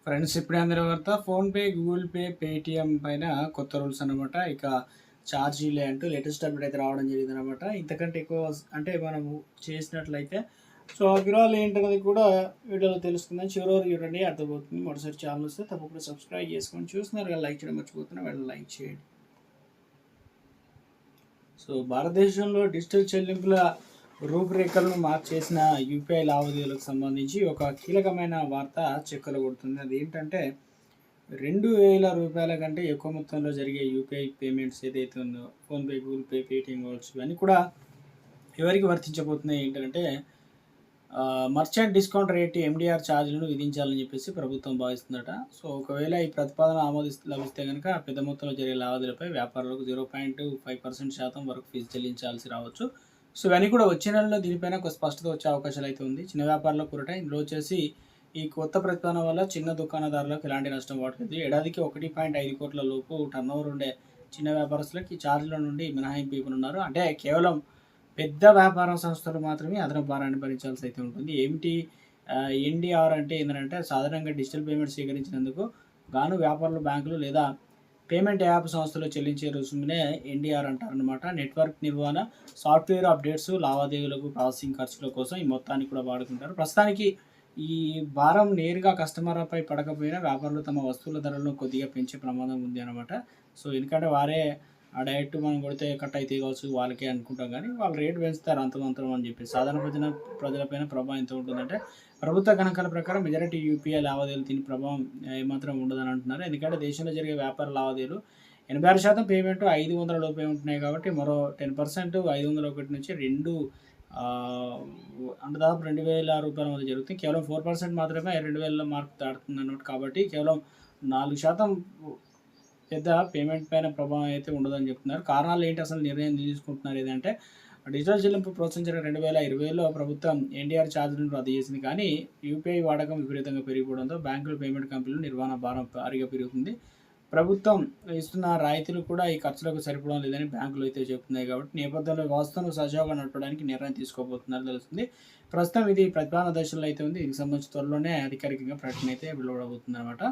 Friends ఇప్పుడే అందరి వార్త ఫోన్పే, గూగుల్ పే, పేటిఎం పైన కొత్త రూల్స్ అనమాట. ఇక ఛార్జీలే అంటూ లేటెస్ట్ అప్డేట్ అయితే రావడం జరిగిందనమాట. ఇంతకంటే ఎక్కువ అంటే మనము చేసినట్లయితే సో ఆ వివరాలు ఏంటనేది కూడా వీడియోలో తెలుసుకుందాం. చివరి వరకు చూడండి, అర్థమవుతుంది. మొదటిసారి ఛానల్ వస్తే తప్పకుండా సబ్స్క్రైబ్ చేసుకొని చూస్తున్నారు కదా, లైక్ చేయడం మర్చిపోతున్నా, వెళ్ళి లైక్ చేయండి. సో భారతదేశంలో డిజిటల్ చెల్లింపుల రూపురేఖలను మార్చేసిన యూపీఐ లావాదేవీలకు సంబంధించి ఒక కీలకమైన వార్త చెక్కలు కొడుతుంది. అది ఏంటంటే 2,000 కంటే ఎక్కువ మొత్తంలో జరిగే యూపీఐ పేమెంట్స్ ఏదైతే ఉందో ఫోన్పే, గూగుల్ పే, పేటిఎం కావచ్చు, ఇవన్నీ కూడా ఎవరికి వర్తించబోతున్నాయి ఏంటంటే మర్చెంట్ డిస్కౌంట్ రేటు ఎండిఆర్ ఛార్జీలను విధించాలని చెప్పేసి ప్రభుత్వం భావిస్తుందట. సో ఒకవేళ ఈ ప్రతిపాదన లభిస్తే కనుక పెద్ద మొత్తంలో జరిగే లావాదేవీలపై వ్యాపారులకు 0.5% వరకు ఫీజు చెల్లించాల్సి రావచ్చు. సో ఇవన్నీ కూడా వచ్చే నెలలో దీనిపైన ఒక స్పష్టత వచ్చే అవకాశాలు అయితే ఉంది. చిన్న వ్యాపారులకు కూడా ఇందులో వచ్చేసి ఈ కొత్త ప్రతిపాదన వల్ల చిన్న దుకాణదారులకు ఎలాంటి నష్టం పడుతుంది. ఏడాదికి 1.5 కోట్ల లోపు టర్నోవర్ ఉండే చిన్న వ్యాపారస్తులకు ఈ ఛార్జీల నుండి మినహాయింపు ఇవ్వనున్నారు. అంటే కేవలం పెద్ద వ్యాపార సంస్థలు మాత్రమే అదనపు భారాన్ని భరించాల్సి అయితే ఉంటుంది. ఏమిటి ఎన్డీఆర్ అంటే ఏంటంటే సాధారణంగా డిజిటల్ పేమెంట్ స్వీకరించినందుకు గాను వ్యాపారులు, బ్యాంకులు లేదా పేమెంట్ యాప్ సంస్థలు చెల్లించే రుసుమునే ఎన్డీఆర్ అంటారనమాట. నెట్వర్క్ నిర్వహణ, సాఫ్ట్వేర్ అప్డేట్స్, లావాదేవీలకు ప్రాసెసింగ్ ఖర్చుల కోసం ఈ మొత్తాన్ని కూడా వాడుకుంటారు. ప్రస్తుతానికి ఈ భారం నేరుగా కస్టమర్పై పడకపోయినా వ్యాపారులు తమ వస్తువుల ధరలను కొద్దిగా పెంచే ప్రమాదం ఉంది అనమాట. సో ఎందుకంటే వారే ఆ డైరెక్ట్ మనం కొడితే కట్ అయితే కావచ్చు వాళ్ళకే అనుకుంటాం, కానీ వాళ్ళు రేటు పెంచుతారు అంతమంతరం అని చెప్పి. సాధారణ ప్రజలపైన ప్రభావం ఎంత ఉంటుందంటే ప్రభుత్వ గణాంకాల ప్రకారం మెజారిటీ యూపీఐ లావాదేవీలు దీని ప్రభావం ఏమాత్రం ఉండదని అంటున్నారు. ఎందుకంటే దేశంలో జరిగే వ్యాపార లావాదేవీలు 86% పేమెంట్ 500 లోపే ఉంటున్నాయి కాబట్టి మరో 10% 501 నుంచి 2 అంటే దాదాపు 2,000 రూపాయల మధ్య జరుగుతుంది. కేవలం 4% మాత్రమే 2,000 మార్క్ దాటుతుంది అన్నమాట. కాబట్టి కేవలం 4% పెద్ద పేమెంట్ పైన ప్రభావం అయితే ఉండదని చెప్తున్నారు. కారణాలు ఏంటి, అసలు నిర్ణయం తీసుకుంటున్నారు ఏదంటే డిజిటల్ చెల్లింపు ప్రోత్సహించిన 2020లో ప్రభుత్వం ఎన్డీఆర్ ఛార్జీలను రద్దు చేసింది. కానీ యూపీఐ వాడకం విపరీతంగా పెరిగిపోవడంతో బ్యాంకులు, పేమెంట్ కంపెనీలు నిర్వహణ భారం భారీగా పెరుగుతుంది. ప్రభుత్వం ఇస్తున్న రాయితీలు కూడా ఈ ఖర్చులకు సరిపోవడం లేదని బ్యాంకులు అయితే చెప్తున్నాయి. కాబట్టి నేపథ్యంలో వ్యవస్థను సజావుగా నడపడానికి నిర్ణయం తీసుకోబోతున్నారు తెలుస్తుంది. ప్రస్తుతం ఇది ప్రతిపాదన దశలో అయితే ఉంది. దీనికి సంబంధించి త్వరలోనే అధికారికంగా ప్రకటన అయితే వెలువడబోతుంది అనమాట.